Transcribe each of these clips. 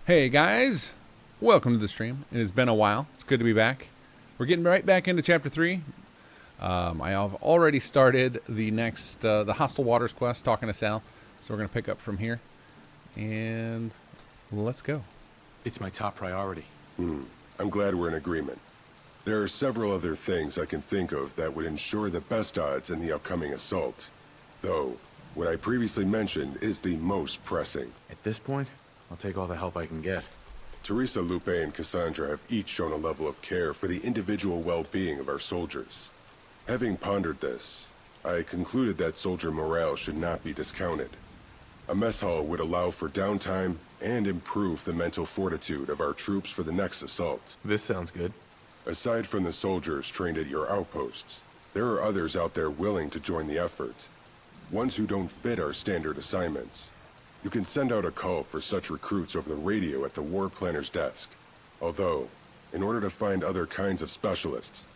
Hey guys, welcome to the stream. It has been a while. It's good to be back. We're getting right back into chapter 3. I have already started the next, the Hostile Waters quest, talking to Sal. So we're going to pick up from here. And let's go. It's my top priority. I'm glad we're in agreement. There are several other things I can think of that would ensure the best odds in the upcoming assault. Though, what I previously mentioned is the most pressing. At this point, I'll take all the help I can get. Teresa, Lupe, and Cassandra have each shown a level of care for the individual well-being of our soldiers. Having pondered this, I concluded that soldier morale should not be discounted. A mess hall would allow for downtime and improve the mental fortitude of our troops for the next assault. This sounds good. Aside from the soldiers trained at your outposts, there are others out there willing to join the effort. Ones who don't fit our standard assignments. You can send out a call for such recruits over the radio at the War Planner's desk. Although, in order to find other kinds of specialists,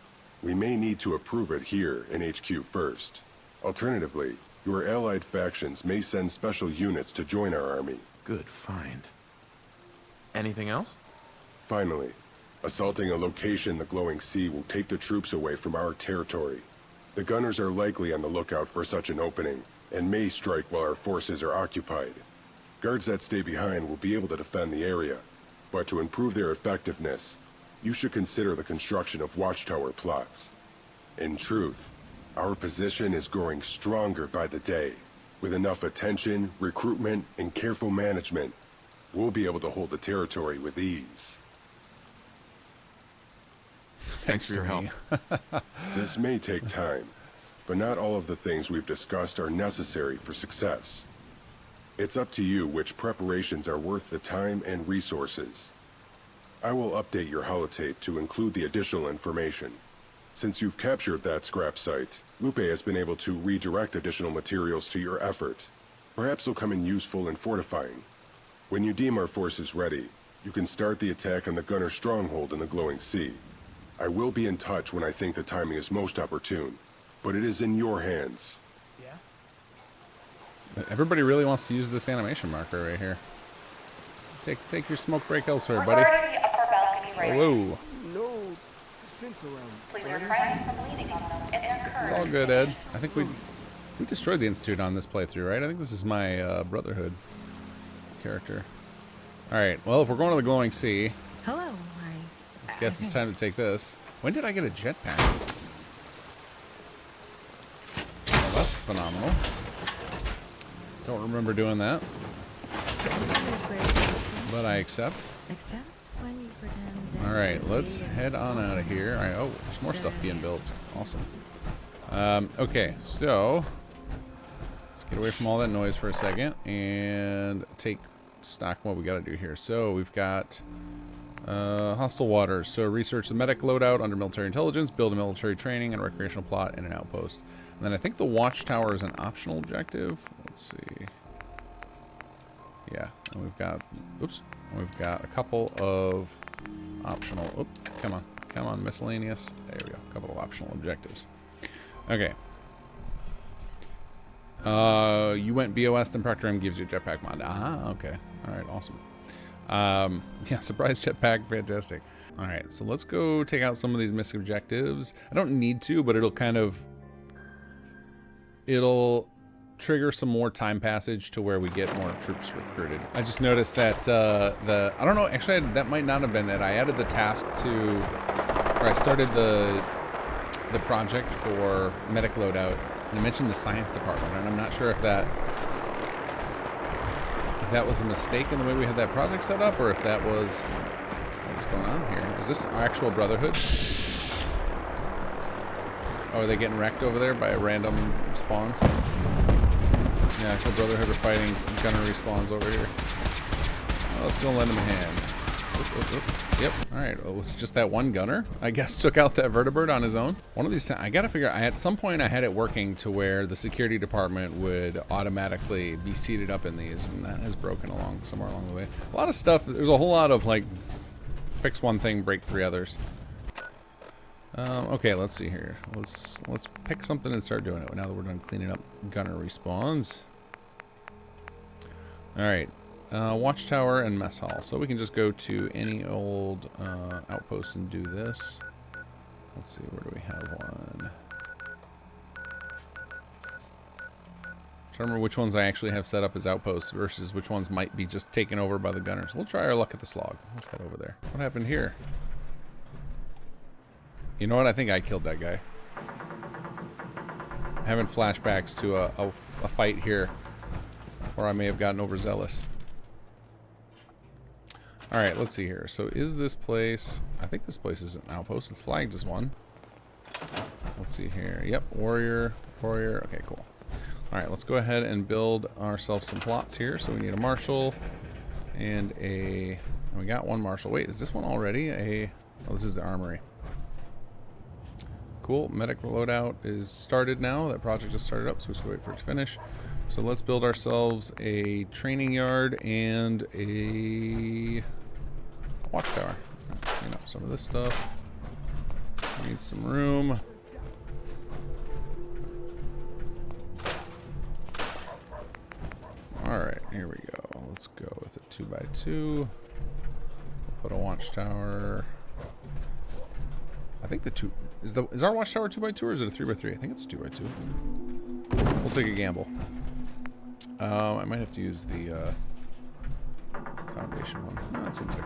we may need to approve it here in HQ first. Alternatively, your allied factions may send special units to join our army. Good find. Anything else? Finally, assaulting a location in the glowing sea will take the troops away from our territory. The gunners are likely on the lookout for such an opening, and may strike while our forces are occupied. Guards that stay behind will be able to defend the area, but to improve their effectiveness, you should consider the construction of watchtower plots. In truth, our position is growing stronger by the day. With enough attention, recruitment, and careful management, we'll be able to hold the territory with ease. Thanks for your help. This may take time, but not all of the things we've discussed are necessary for success. It's up to you which preparations are worth the time and resources. I will update your holotape to include the additional information. Since you've captured that scrap site, Lupe has been able to redirect additional materials to your effort. Perhaps they'll come in useful and fortifying. When you deem our forces ready, you can start the attack on the gunner stronghold in the glowing sea. I will be in touch when I think the timing is most opportune, but it is in your hands. Everybody really wants to use this animation marker right here. Take your smoke break elsewhere, buddy. Regarding the upper balcony rating, Whoa. No sense around. please refrain from leaning on them in their It's current all good, Ed. I think we destroyed the Institute on this playthrough, right? I think this is my Brotherhood character. Alright, well, if we're going to the glowing sea, Hello, guess it's time to take this. When did I get a jetpack? Well, that's phenomenal. Don't remember doing that, but I accept. Except when you pretend. Alright, let's head on out of here. Alright, oh, there's more stuff being built. Awesome. Okay, so let's get away from all that noise for a second and take stock what we got to do here. So we've got hostile waters. So research the medic loadout under military intelligence, build a military training and recreational plot in an outpost. And then I think the watchtower is an optional objective. Let's see. Yeah, and we've got, oops, we've got a couple of optional, come on, miscellaneous. There we go, a couple of optional objectives. Okay. You went BOS, then Proctor M gives you a jetpack mod. Ah, okay. All right, awesome. Yeah, surprise jetpack, fantastic. All right, so let's go take out some of these missing objectives. I don't need to, but it'll trigger some more time passage to where we get more troops recruited. I just noticed that I don't know, actually that might not have been that. I added the task to, or I started the project for medic loadout, and I mentioned the science department, and I'm not sure if that was a mistake in the way we had that project set up, or if that was what's going on here. Is this our actual Brotherhood? Oh, are they getting wrecked over there by random spawns? Yeah, the Brotherhood are fighting gunnery spawns over here. Well, let's go lend them a hand. Oop, oop, oop. Yep. All right. Well, it was just that one gunner, I guess, took out that vertibird on his own. One of these times, I gotta figure. At some point, I had it working to where the security department would automatically be seated up in these, and that has broken somewhere along the way. A lot of stuff. There's a whole lot of like, fix one thing, break three others. Okay, let's see here. Let's pick something and start doing it. Now that we're done cleaning up gunner respawns. All right. Watchtower and mess hall. So we can just go to any old outpost and do this. Let's see, where do we have one? I'm trying to remember which ones I actually have set up as outposts versus which ones might be just taken over by the gunners. We'll try our luck at the slog. Let's head over there. What happened here? You know what? I think I killed that guy. Having flashbacks to a fight here where I may have gotten overzealous. Alright, let's see here. So is this place... I think this place is an outpost. It's flagged as one. Let's see here. Yep, warrior. Okay, cool. Alright, let's go ahead and build ourselves some plots here. So we need a marshal and a... And we got one marshal. Wait, is this one already? Oh, this is the armory. Cool. Medic loadout is started now. That project just started up, so we just wait for it to finish. So let's build ourselves a training yard and a watchtower. Clean up some of this stuff. We need some room. Alright, here we go. Let's go with a 2x2. We'll put a watchtower. I think the two... Is our watchtower 2x2 or is it a 3x3? I think it's a 2x2. We'll take a gamble. I might have to use the foundation one. No, that seems like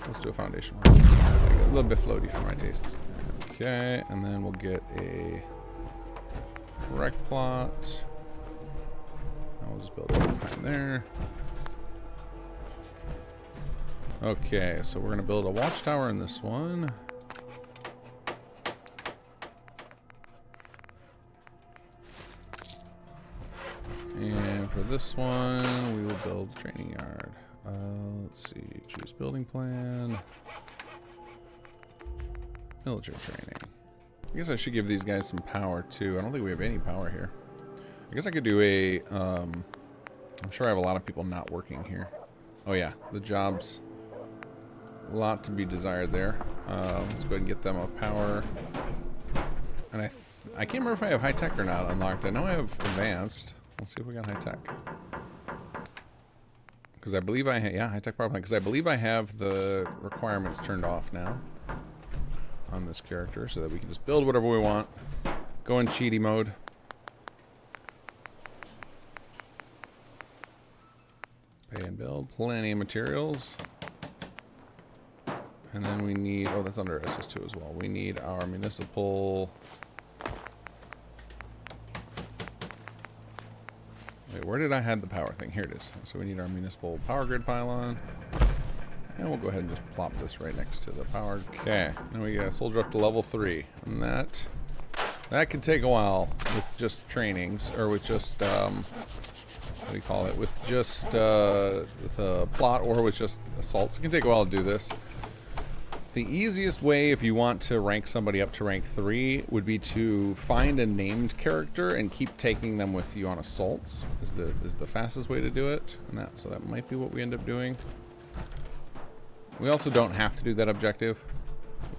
let's do a foundation one. A little bit floaty for my tastes. Okay, and then we'll get a rec plot. And we'll just build it behind there. Okay, so we're going to build a watchtower in this one. And for this one, we will build a training yard. Let's see, choose building plan. Military training. I guess I should give these guys some power too. I don't think we have any power here. I guess I could do a, I'm sure I have a lot of people not working here. Oh yeah, the jobs. A lot to be desired there. Let's go ahead and get them a power. And I can't remember if I have high tech or not unlocked. I know I have advanced. Let's see if we got high tech. Because I believe I have, yeah, high tech power plant. Because I believe I have the requirements turned off now on this character, so that we can just build whatever we want. Go in cheaty mode. Pay and build. Plenty of materials. And then we need, oh, that's under SS2 as well. We need our municipal. Wait, where did I have the power thing? Here it is. So we need our municipal power grid pylon. And we'll go ahead and just plop this right next to the power. Okay, now we got a soldier up to level 3. And that could take a while with just trainings, or with just, what do you call it? With just the plot, or with just assaults. It can take a while to do this. The easiest way, if you want to rank somebody up to rank 3, would be to find a named character and keep taking them with you on assaults. Is the fastest way to do it, and so that might be what we end up doing. We also don't have to do that objective.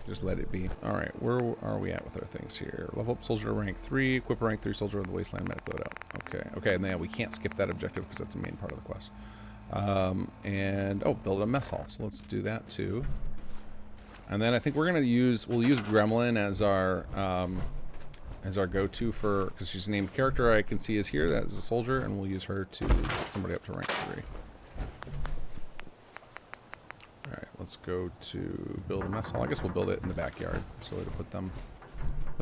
Just let it be. All right, where are we at with our things here? Level up soldier rank 3, equip a rank 3 soldier with the wasteland medic loadout. Okay, and then we can't skip that objective because that's the main part of the quest. And build a mess hall. So let's do that too. And then I think we'll use Gremlin as our go-to for, because she's a named character I can see is here, that is a soldier, and we'll use her to get somebody up to rank 3. Alright, let's go to build a mess hall. I guess we'll build it in the backyard, so to put the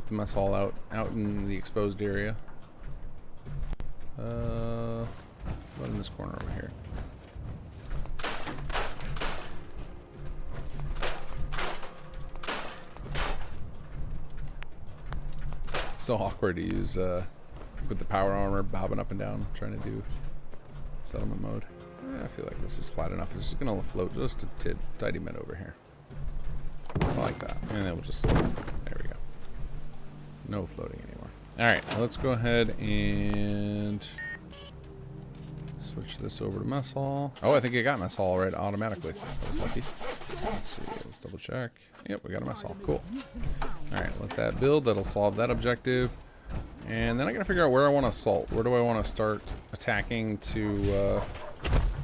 mess hall out in the exposed area. About in this corner over here. So awkward to use with the power armor bobbing up and down, trying to do settlement mode. I feel like this is flat enough. It's just gonna float just a tidy bit over here. I like that. And then we'll just, there we go. No floating anymore. All right, let's go ahead and switch this over to mess hall. Oh, I think it got mess hall right automatically. I was lucky. Let's see, let's double check. Yep, we got a mess hall. Cool. All right, let that build. That'll solve that objective. And then I gotta figure out where I want to assault. Where do I want to start attacking to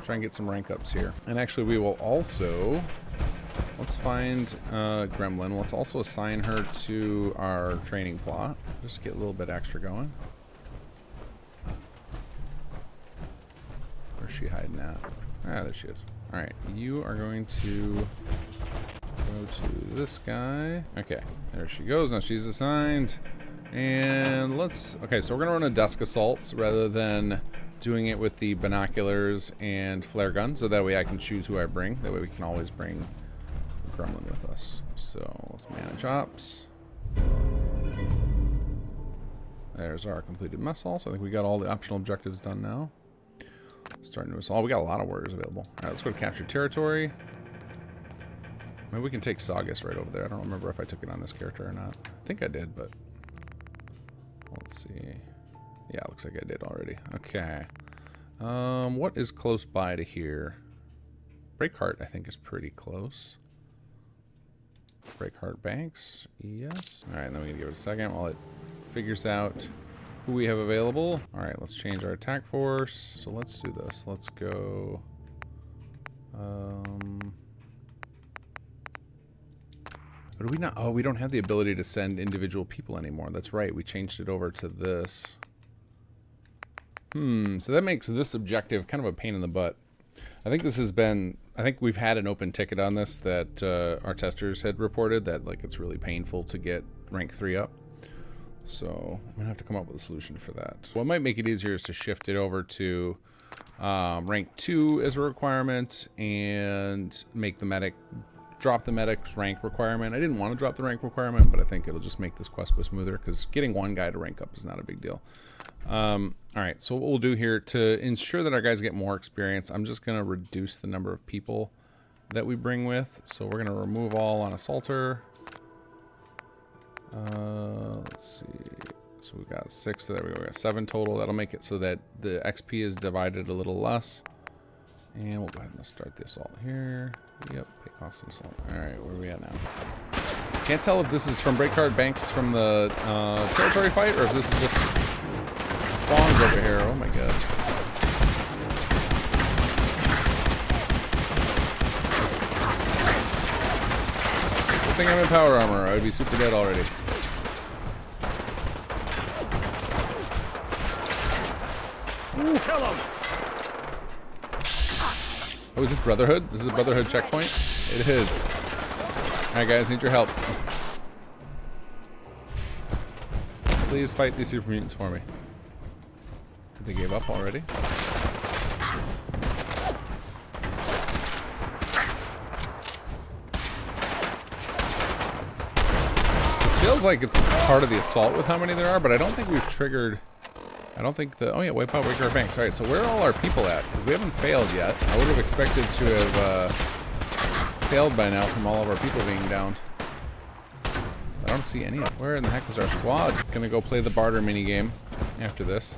try and get some rank ups here. And actually we will also, let's find Gremlin. Let's also assign her to our training plot. Just to get a little bit extra going. Where's she hiding at? Ah, there she is. Alright, you are going to go to this guy. Okay, there she goes. Now she's assigned. And let's... Okay, so we're going to run a desk assault rather than doing it with the binoculars and flare gun. So that way I can choose who I bring. That way we can always bring Gremlin with us. So let's manage ops. There's our completed mess hall. So I think we got all the optional objectives done now. Starting to assault. We got a lot of warriors available. Alright, let's go to capture territory. Maybe we can take Saugus right over there. I don't remember if I took it on this character or not. I think I did, but let's see. Yeah, it looks like I did already. Okay. What is close by to here? Breakheart, I think, is pretty close. Breakheart Banks, yes. Alright, then we can give it a second while it figures out who we have available. Alright, let's change our attack force. So let's do this. Let's go... But do we not... Oh, we don't have the ability to send individual people anymore. That's right, we changed it over to this. So that makes this objective kind of a pain in the butt. I think this has been... I think we've had an open ticket on this that our testers had reported that like it's really painful to get rank 3 up. So I'm gonna have to come up with a solution for that. What might make it easier is to shift it over to rank 2 as a requirement and make the medic... drop the medic's rank requirement. I didn't want to drop the rank requirement, but I think it'll just make this quest go smoother because getting one guy to rank up is not a big deal. Alright, so what we'll do here to ensure that our guys get more experience, I'm just going to reduce the number of people that we bring with. So we're going to remove all on Assaulter. Let's see. So we've got 6, so there we go. We got 7 total. That'll make it so that the XP is divided a little less. And we'll go ahead and start the assault here. Yep, pay cost of assault. Alright, where are we at now? Can't tell if this is from Breakheart Banks from the territory fight or if this is just spawns over here. Oh my god. Good thing I'm in power armor. I would be super dead already. Ooh. Kill him! Oh, is this Brotherhood? This is a Brotherhood checkpoint? It is. Alright guys, need your help. Please fight these super mutants for me. They gave up already. This feels like it's part of the assault with how many there are, but I don't think we've triggered... I don't think the... Oh yeah, wipe out Breakheart Banks. Alright, so where are all our people at? Because we haven't failed yet. I would have expected to have failed by now from all of our people being downed. I don't see any. Where in the heck is our squad? Gonna go play the barter minigame after this.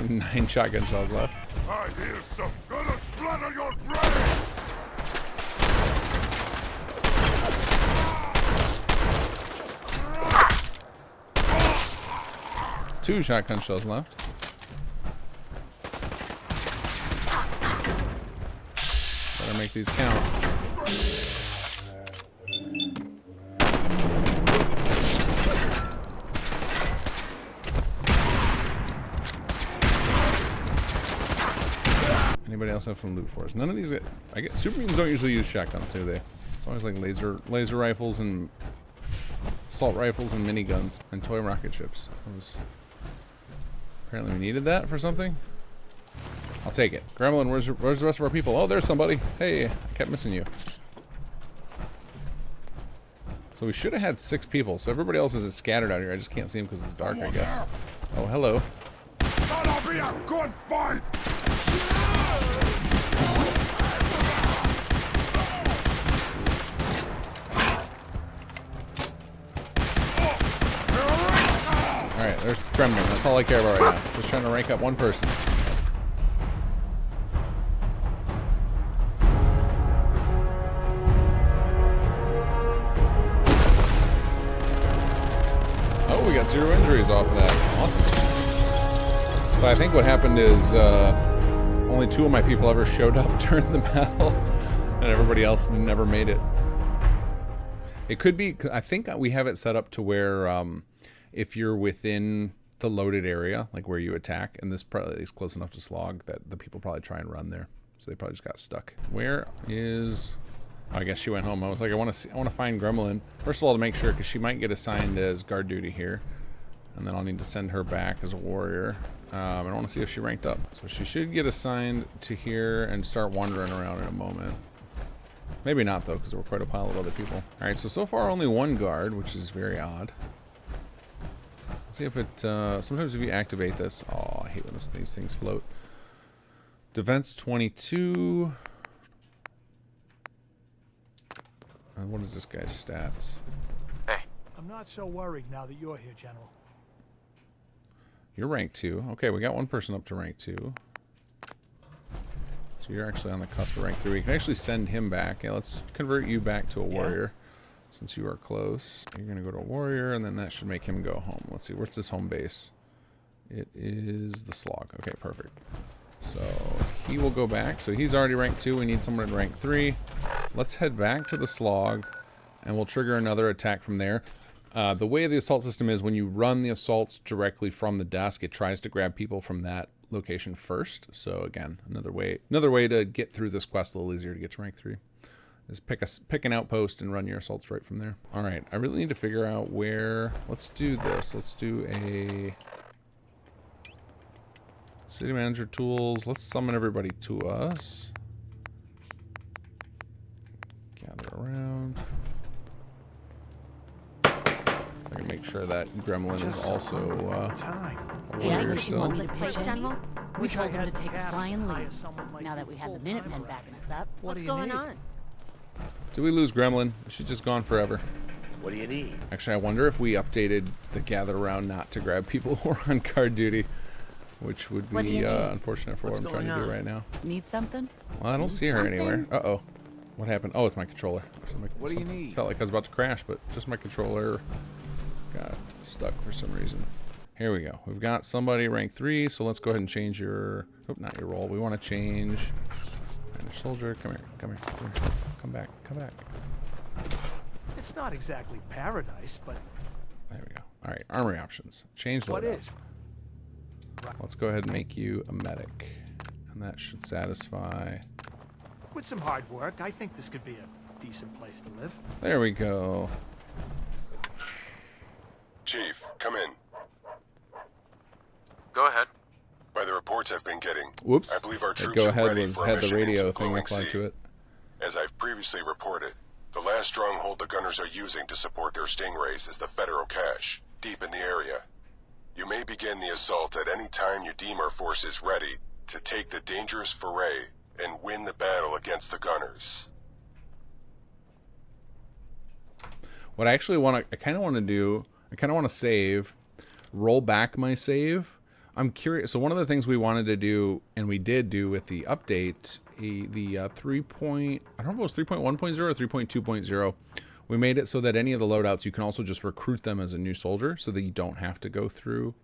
9 shotgun shells left. I hear some gonna splatter your brains! Two shotgun shells left. Better make these count. Anybody else have some loot for us? None of these. I get super mutants don't usually use shotguns, do they? It's always like laser rifles and assault rifles and miniguns and toy rocket ships. Apparently we needed that for something. I'll take it. Gremlin, where's the rest of our people? Oh, there's somebody. Hey, I kept missing you. So we should have had 6 people. So everybody else is scattered out here. I just can't see them because it's dark, I guess. Oh, hello. That'll be a good fight! Alright, there's Gremlin. That's all I care about right now. Just trying to rank up one person. Oh, we got 0 injuries off of that. Awesome. So I think what happened is only 2 of my people ever showed up during the battle, and everybody else never made it. It could be, I think we have it set up to where if you're within the loaded area, like where you attack, and this probably is close enough to slog that the people probably try and run there. So they probably just got stuck. Where is... Oh, I guess she went home. I was like, I want to find Gremlin. First of all, to make sure, because she might get assigned as guard duty here. And then I'll need to send her back as a warrior. I want to see if she ranked up. So she should get assigned to here and start wandering around in a moment. Maybe not, though, because there were quite a pile of other people. All right, so far only 1 guard, which is very odd. Let's see if it... sometimes if you activate this... Oh, I hate when these things float. Defense 22... what is this guy's stats? Hey. I'm not so worried now that you're here, General. You're rank 2. Okay, we got 1 person up to rank 2. So you're actually on the cusp of rank 3. We can actually send him back. Yeah, let's convert you back to a warrior, since you are close. You're going to go to a warrior, and then that should make him go home. Let's see, where's his home base? It is the slog. Okay, perfect. So he will go back. So he's already rank 2. We need someone in rank 3. Let's head back to the slog, and we'll trigger another attack from there. The way the assault system is, when you run the assaults directly from the desk, it tries to grab people from that location first. So again, another way to get through this quest a little easier to get to rank 3 is pick an outpost and run your assaults right from there. All right, I really need to figure out where. Let's do this. Let's do a city manager tools. Let's summon everybody to us. Gather around. I can make sure that Gremlin is also a warrior still. We told him to take a flying lead. Now that we have the Minutemen backing us up, what's going on? Did we lose Gremlin? She's just gone forever. What do you need? Actually, I wonder if we updated the gather around not to grab people who are on guard duty, which would be unfortunate for what I'm trying to do right now. Need something? Well, I don't see her anywhere. Uh-oh. What happened? Oh, it's my controller. What do you need? It felt like I was about to crash, but just my controller got stuck for some reason. Here we go. We've got somebody rank 3, so let's go ahead and change your... Oh, not your role. We want to change... Soldier, come here. Come here. Come back. Come back. It's not exactly paradise, but... There we go. All right, armory options. Change loadout. What is? Let's go ahead and make you a medic. And that should satisfy... With some hard work, I think this could be a decent place to live. There we go. Chief, come in. Go ahead. By the reports I've been getting, Whoops. I believe our troops Go are ahead ready was for a had the mission radio into thing Glowing applied Sea. to it. As I've previously reported, the last stronghold the gunners are using to support their stingrays is the federal cache, deep in the area. You may begin the assault at any time you deem our forces ready to take the dangerous foray and win the battle against the gunners. What I actually want to, I kind of want to save, roll back my save. I'm curious. So one of the things we wanted to do, and we did do with the update, the 3. I don't know if it was 3.1.0 or 3.2.0. We made it so that any of the loadouts, you can also just recruit them as a new soldier, so that you don't have to go through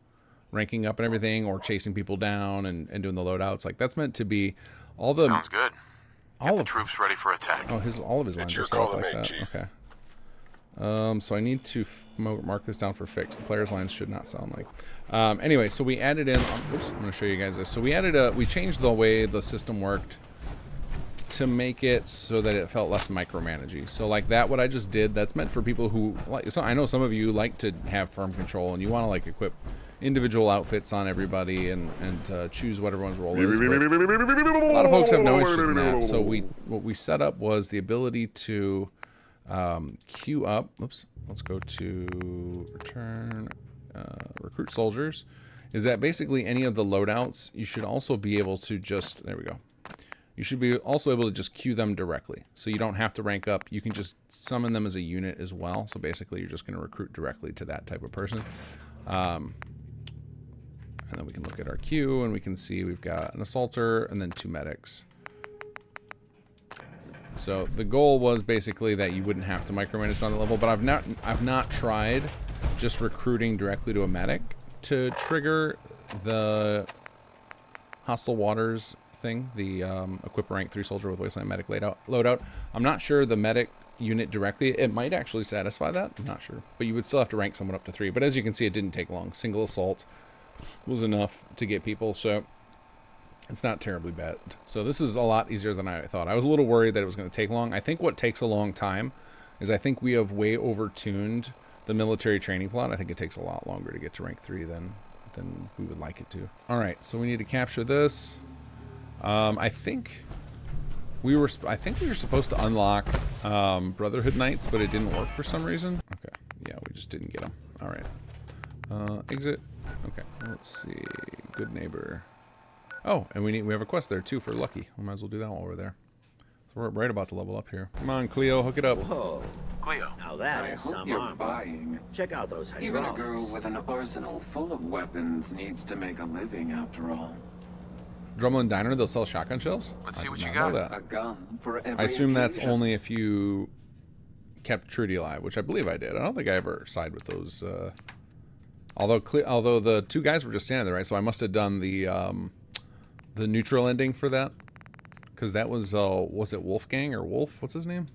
ranking up and everything, or chasing people down and doing the loadouts. Like, that's meant to be all the... Sounds good. All the troops ready for attack. Oh, all of his lines are set up like that. Chief. Okay. So I need to mark this down for fix. The player's lines should not sound like. Anyway, so we added in. Oops, I'm going to show you guys this. So we changed the way the system worked to make it so that it felt less micromanaging. So like that, what I just did, that's meant for people who like. So I know some of you like to have firm control and you want to like equip individual outfits on everybody and choose what everyone's role is. But a lot of folks have no interest in that. So what we set up was the ability to queue up. Oops. Let's go to return recruit soldiers. Is that basically any of the loadouts? You should also be able to just there we go. You should be also able to just queue them directly, so you don't have to rank up. You can just summon them as a unit as well. So basically, you're just going to recruit directly to that type of person. And then we can look at our queue, and we can see we've got an assaulter and then 2 medics. So the goal was basically that you wouldn't have to micromanage on the level, but I've not tried just recruiting directly to a medic to trigger the Hostile Waters thing, the equip a rank 3 soldier with Wasteland Medic loadout. I'm not sure the medic unit directly. It might actually satisfy that. I'm not sure. But you would still have to rank someone up to 3. But as you can see, it didn't take long. Single assault was enough to get people, so it's not terribly bad. So this was a lot easier than I thought. I was a little worried that it was going to take long. I think what takes a long time is I think we have way over-tuned the military training plot. I think it takes a lot longer to get to rank 3 than we would like it to. All right, so we need to capture this. I think we were supposed to unlock Brotherhood Knights, but it didn't work for some reason. Okay, yeah, we just didn't get them. All right, exit. Okay, let's see. Good neighbor. Oh, and we have a quest there too for Lucky. We might as well do that while we're there. So we're right about to level up here. Come on, Cleo, hook it up. Whoa. Cleo. Now that I is hope some you're armor. buying. Check out those Even a hydraulics. girl with an arsenal full of weapons needs to make a living after all. Drumlin Diner, they'll sell shotgun shells? Let's see I what did you not know got. that. A gun for every I assume that's occasion. only if you kept Trudy alive, which I believe I did. I don't think I ever sided with those. Although the 2 guys were just standing there, right? So I must have done the neutral ending for that, because that was it Wolfgang or Wolf? What's his name?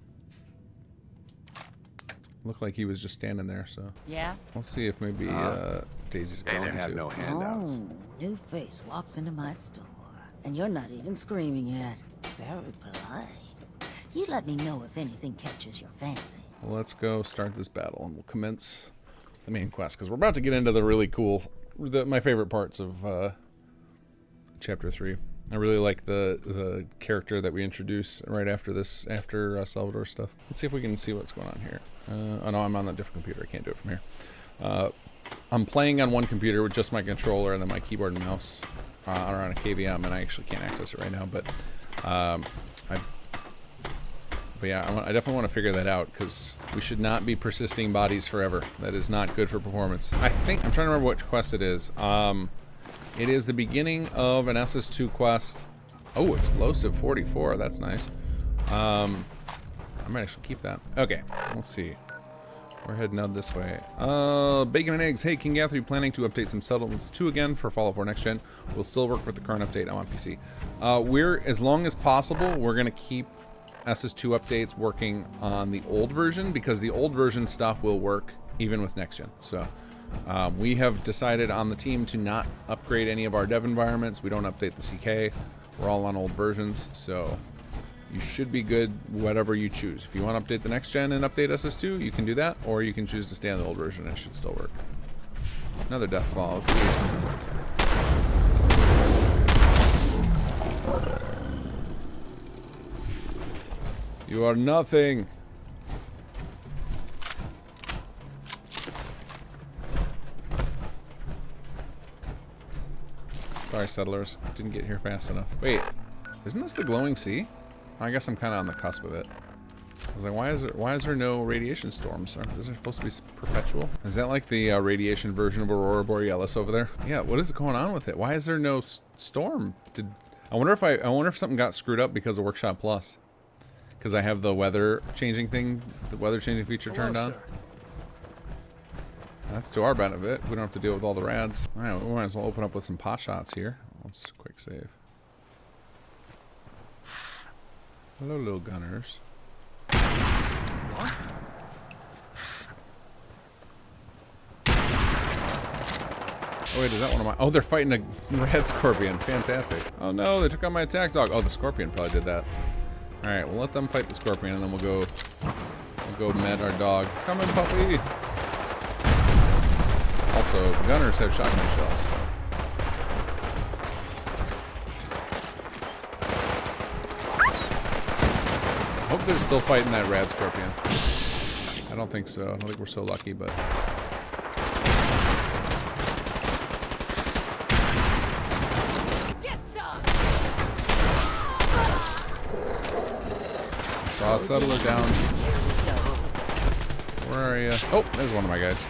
Looked like he was just standing there. So Yeah? let's see if maybe Daisy's got Daisy. some Have too. no Oh, new face walks into my store, and you're not even screaming yet. Very polite. You let me know if anything catches your fancy. Well, let's go start this battle, and we'll commence the main quest, because we're about to get into the really cool, my favorite parts of Chapter 3. I really like the character that we introduce right after this, after Salvador stuff. Let's see if we can see what's going on here. Oh no, I'm on a different computer. I can't do it from here. I'm playing on one computer with just my controller and then my keyboard and mouse are on a KVM, and I actually can't access it right now. But yeah, I definitely want to figure that out, because we should not be persisting bodies forever. That is not good for performance. I think I'm trying to remember which quest it is. It is the beginning of an SS2 quest. Oh, explosive 44. That's nice. I might actually keep that. Okay, let's see. We're heading out this way. Bacon and eggs. Hey, kinggath, are you planning to update some settlements 2 again for Fallout 4 Next Gen? We'll still work with the current update. I'm on PC. As long as possible, we're going to keep SS2 updates working on the old version, because the old version stuff will work even with Next Gen. So we have decided on the team to not upgrade any of our dev environments. We don't update the CK. We're all on old versions, so you should be good whatever you choose. If you want to update the Next Gen and update SS2, you can do that, or you can choose to stay on the old version and it should still work. Another death claw. Let's see. You are nothing. Sorry, settlers. Didn't get here fast enough. Wait, isn't this the glowing sea? I guess I'm kind of on the cusp of it. I was like, why is there no radiation storms? Is there supposed to be perpetual? Is that like the radiation version of Aurora Borealis over there? Yeah, what is going on with it? Why is there no storm? I wonder if something got screwed up because of Workshop Plus. Because I have the weather changing feature turned on. Sir. That's to our benefit. We don't have to deal with all the rads. All right, we might as well open up with some pot shots here. Let's quick save. Hello, little gunners. Oh wait, is that one of my... Oh, they're fighting a red scorpion. Fantastic. Oh no, they took out my attack dog. Oh, the scorpion probably did that. All right, we'll let them fight the scorpion, and then we'll go med our dog. Come in, puppy. Also, gunners have shotgun shells. So. I hope they're still fighting that rad scorpion. I don't think so. I don't think we're so lucky, but... Get some! Saw a settler down. Where are you? Oh, there's one of my guys.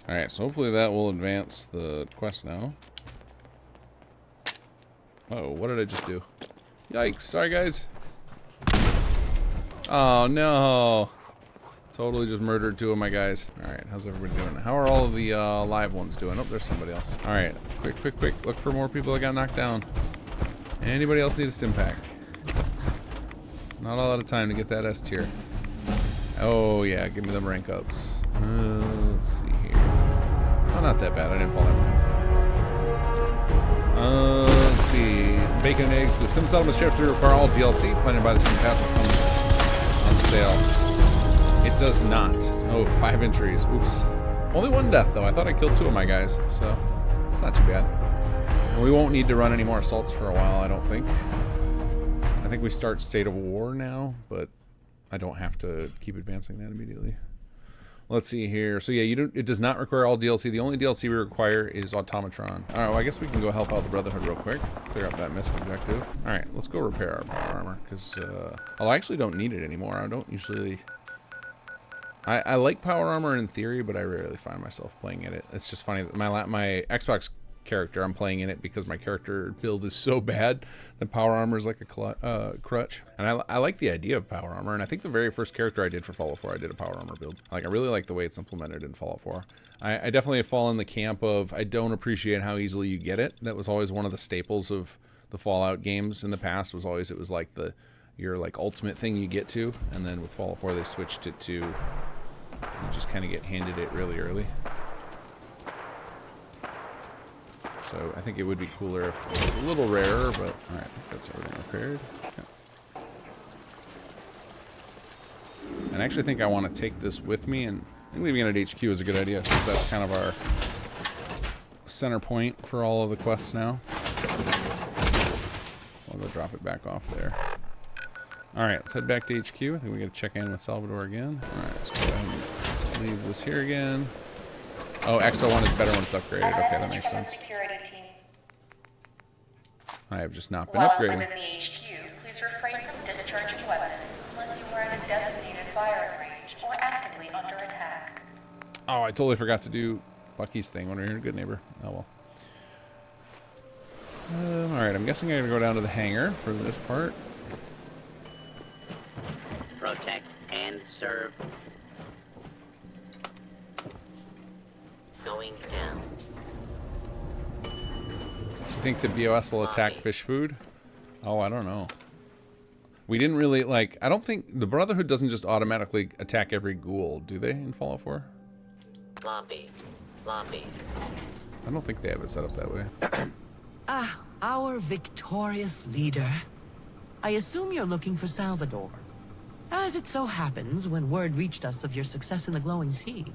Alright, so hopefully that will advance the quest now. Uh-oh, what did I just do? Yikes, sorry guys. Oh no. Totally just murdered 2 of my guys. Alright, how's everybody doing? How are all of the live ones doing? Oh, there's somebody else. Alright, quick. Look for more people that got knocked down. Anybody else need a stim pack? Not a lot of time to get that S tier. Oh, yeah, give me them rank ups. Let's see here. Oh, not that bad. I didn't fall that bad. Let's see. Bacon and eggs. The Sim Settlements Chapter 3 require all DLC. Planted by the Sim Pass comes on sale. It does not. Oh, 5 injuries. Oops. Only 1 death, though. I thought I killed 2 of my guys, so it's not too bad. And we won't need to run any more assaults for a while, I don't think. I think we start State of War now, but I don't have to keep advancing that immediately. Let's see here. So yeah, it does not require all DLC. The only DLC we require is Automatron. All right, well, I guess we can go help out the Brotherhood real quick. Clear up that missing objective. All right, let's go repair our power armor, because I actually don't need it anymore. I don't usually... I like power armor in theory, but I rarely find myself playing in it. It's just funny that my Xbox character, I'm playing in it because my character build is so bad that power armor is like a crutch. And I like the idea of power armor, and I think the very first character I did for Fallout 4, I did a power armor build. Like, I really like the way it's implemented in Fallout 4. I definitely fall in the camp of I don't appreciate how easily you get it. That was always one of the staples of the Fallout games in the past. It was like your like ultimate thing you get to, and then with Fallout 4 they switched it to you just kind of get handed it really early. So I think it would be cooler if it was a little rarer, but alright, I think that's everything repaired. Yeah. And I actually think I want to take this with me, and I think leaving it at HQ is a good idea, since that's kind of our center point for all of the quests now. I'll go drop it back off there. Alright, let's head back to HQ. I think we gotta check in with Salvador again. Alright, let's go ahead and leave this here again. Oh, XO1 is better when it's upgraded. Okay, that makes sense. I have just not been upgrading. While within the HQ, please refrain from discharging weapons unless you are in a designated firing range or actively under attack. Oh, I totally forgot to do Bucky's thing when we were a good neighbor. Oh well. Alright, I'm guessing I'm going to go down to the hangar for this part. Protect and serve. Going down. You think the BOS will attack fish food? Oh, I don't know. We didn't really, like, I don't think, the Brotherhood doesn't just automatically attack every ghoul, do they, in Fallout 4? Lobby. I don't think they have it set up that way. Our victorious leader. I assume you're looking for Salvador. As it so happens, when word reached us of your success in the Glowing Sea,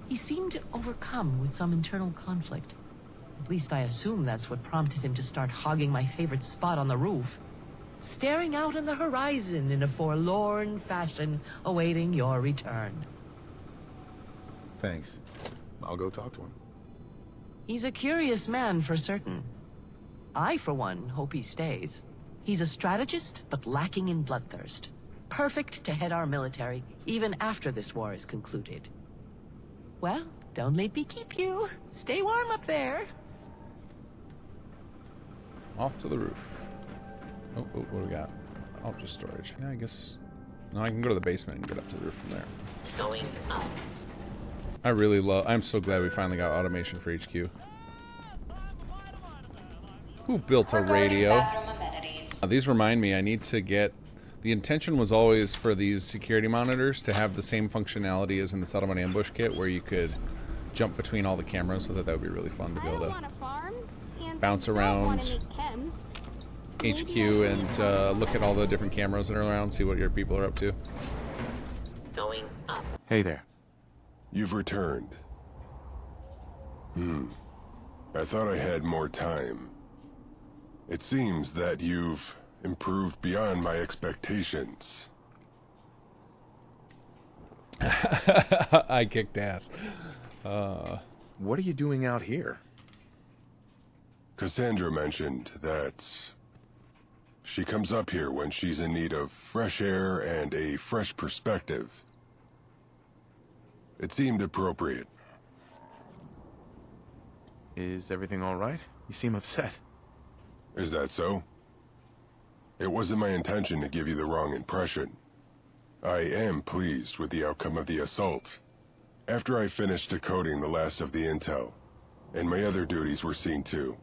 he seemed overcome with some internal conflict. At least I assume that's what prompted him to start hogging my favorite spot on the roof, staring out on the horizon in a forlorn fashion, awaiting your return. Thanks. I'll go talk to him. He's a curious man for certain. I, for one, hope he stays. He's a strategist, but lacking in bloodthirst. Perfect to head our military, even after this war is concluded. Well, don't let me keep you. Stay warm up there. Off to the roof. Oh, what do we got? Oh, just storage. Yeah, I guess... No, I can go to the basement and get up to the roof from there. Going up. I really love... I'm so glad we finally got automation for HQ. Who built a radio? These remind me, I need to get... The intention was always for these security monitors to have the same functionality as in the Settlement Ambush Kit, where you could jump between all the cameras, so that would be really fun to be able to bounce around HQ and look at all the different cameras that are around, see what your people are up to. Going up. Hey there. You've returned. I thought I had more time. It seems that you've improved beyond my expectations. I kicked ass. What are you doing out here? Cassandra mentioned that she comes up here when she's in need of fresh air and a fresh perspective. It seemed appropriate. Is everything all right? You seem upset. Is that so? It wasn't my intention to give you the wrong impression. I am pleased with the outcome of the assault. After I finished decoding the last of the intel, and my other duties were seen to,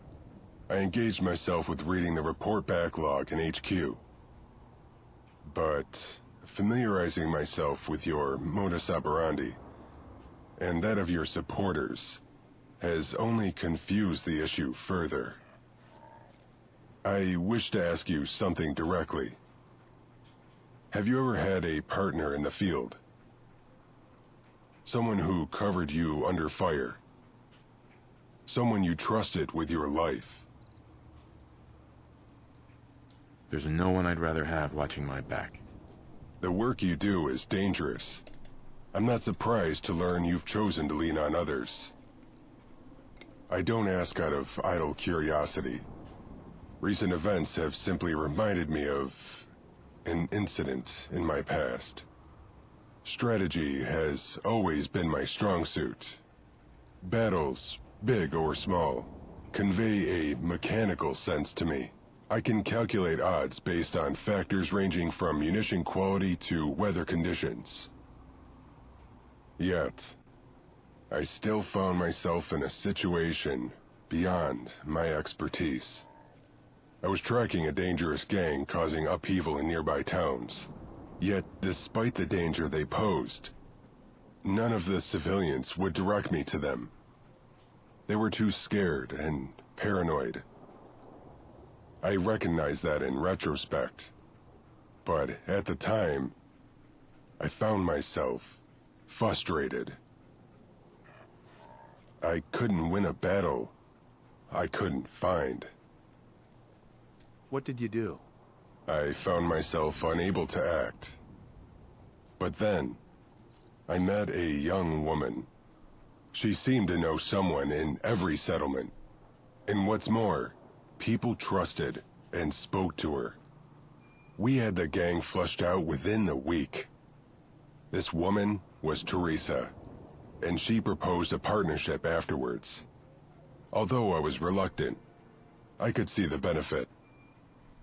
I engaged myself with reading the report backlog in HQ. But familiarizing myself with your modus operandi, and that of your supporters, has only confused the issue further. I wish to ask you something directly. Have you ever had a partner in the field? Someone who covered you under fire? Someone you trusted with your life? There's no one I'd rather have watching my back. The work you do is dangerous. I'm not surprised to learn you've chosen to lean on others. I don't ask out of idle curiosity. Recent events have simply reminded me of an incident in my past. Strategy has always been my strong suit. Battles, big or small, convey a mechanical sense to me. I can calculate odds based on factors ranging from munition quality to weather conditions. Yet, I still found myself in a situation beyond my expertise. I was tracking a dangerous gang causing upheaval in nearby towns. Yet, despite the danger they posed, none of the civilians would direct me to them. They were too scared and paranoid. I recognize that in retrospect, but at the time, I found myself frustrated. I couldn't win a battle I couldn't find. What did you do? I found myself unable to act. But then, I met a young woman. She seemed to know someone in every settlement. And what's more, people trusted and spoke to her. We had the gang flushed out within the week. This woman was Teresa, and she proposed a partnership afterwards. Although I was reluctant, I could see the benefit.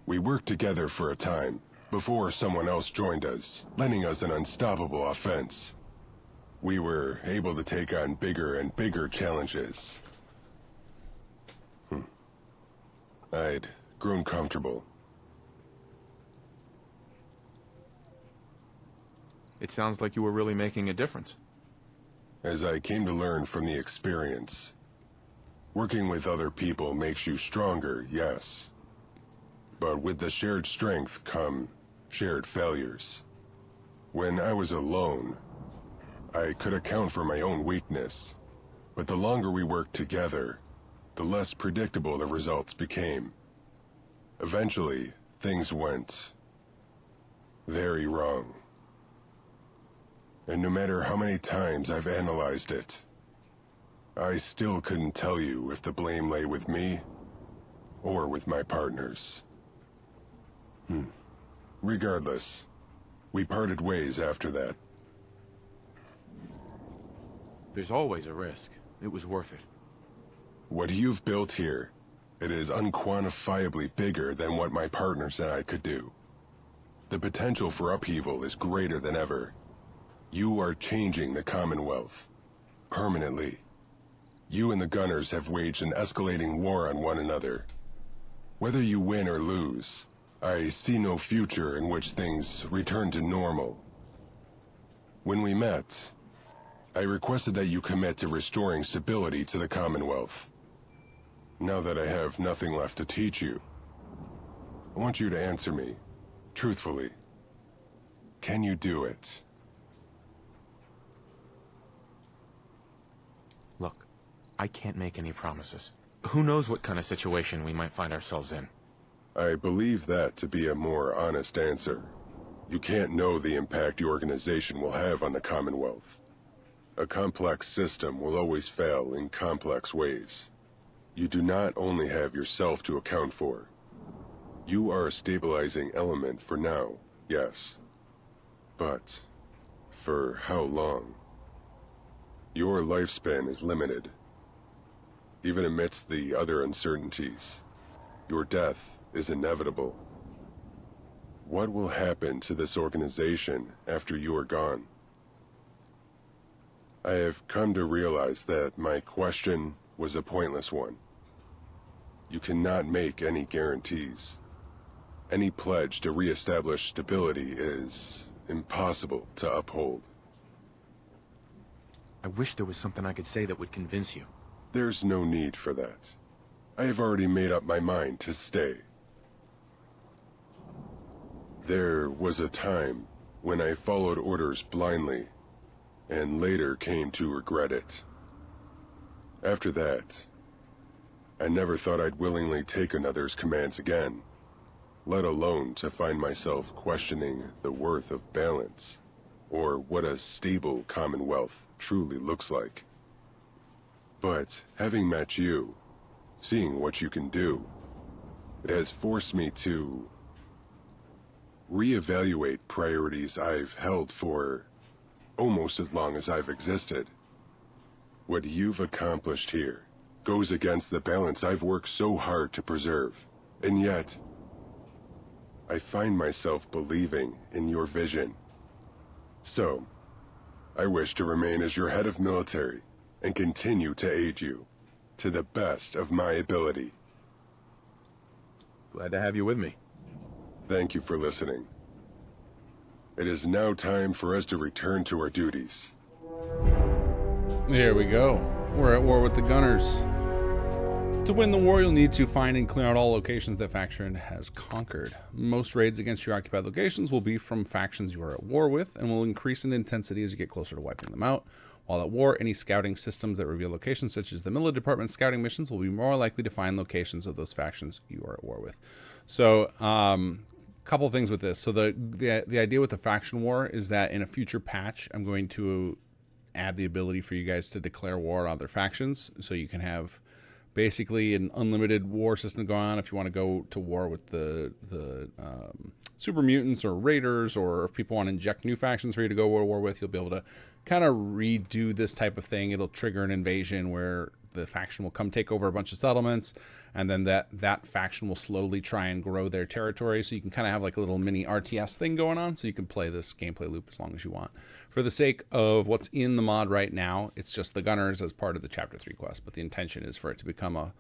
We worked together for a time, before someone else joined us, lending us an unstoppable offense. We were able to take on bigger and bigger challenges. I'd grown comfortable. It sounds like you were really making a difference. As I came to learn from the experience, working with other people makes you stronger, yes. But with the shared strength come shared failures. When I was alone, I could account for my own weakness. But the longer we worked together, the less predictable the results became. Eventually, things went very wrong. And no matter how many times I've analyzed it, I still couldn't tell you if the blame lay with me or with my partners. Regardless, we parted ways after that. There's always a risk. It was worth it. What you've built here, it is unquantifiably bigger than what my partners and I could do. The potential for upheaval is greater than ever. You are changing the Commonwealth. Permanently. You and the Gunners have waged an escalating war on one another. Whether you win or lose, I see no future in which things return to normal. When we met, I requested that you commit to restoring stability to the Commonwealth. Now that I have nothing left to teach you, I want you to answer me, truthfully. Can you do it? Look, I can't make any promises. Who knows what kind of situation we might find ourselves in? I believe that to be a more honest answer. You can't know the impact your organization will have on the Commonwealth. A complex system will always fail in complex ways. You do not only have yourself to account for. You are a stabilizing element for now, yes. But for how long? Your lifespan is limited. Even amidst the other uncertainties, your death is inevitable. what will happen to this organization after you are gone? I have come to realize that my question was a pointless one. You cannot make any guarantees. Any pledge to reestablish stability is impossible to uphold. I wish there was something I could say that would convince you. There's no need for that. I have already made up my mind to stay. There was a time when I followed orders blindly, and later came to regret it. After that, I never thought I'd willingly take another's commands again, let alone to find myself questioning the worth of balance, or what a stable commonwealth truly looks like. But having met you, seeing what you can do, it has forced me to reevaluate priorities I've held for almost as long as I've existed. What you've accomplished here goes against the balance I've worked so hard to preserve, and yet I find myself believing in your vision. So, I wish to remain as your head of military and continue to aid you to the best of my ability. Glad to have you with me. Thank you for listening. It is now time for us to return to our duties. There we go. We're at war with the Gunners. To win the war, you'll need to find and clear out all locations that faction has conquered. Most raids against your occupied locations will be from factions you are at war with, and will increase in intensity as you get closer to wiping them out. While at war, any scouting systems that reveal locations, such as the military department scouting missions, will be more likely to find locations of those factions you are at war with. So, couple things with this. So the idea with the faction war is that in a future patch, I'm going to add the ability for you guys to declare war on other factions, so you can have basically an unlimited war system going on if you want to go to war with the super mutants or raiders, or if people want to inject new factions for you to go to war with, you'll be able to kind of redo this type of thing. It'll trigger an invasion where the faction will come take over a bunch of settlements, and then that faction will slowly try and grow their territory. So you can kind of have like a little mini RTS thing going on, so you can play this gameplay loop as long as you want. For the sake of what's in the mod right now, it's just the Gunners as part of the Chapter 3 quest, but the intention is for it to become a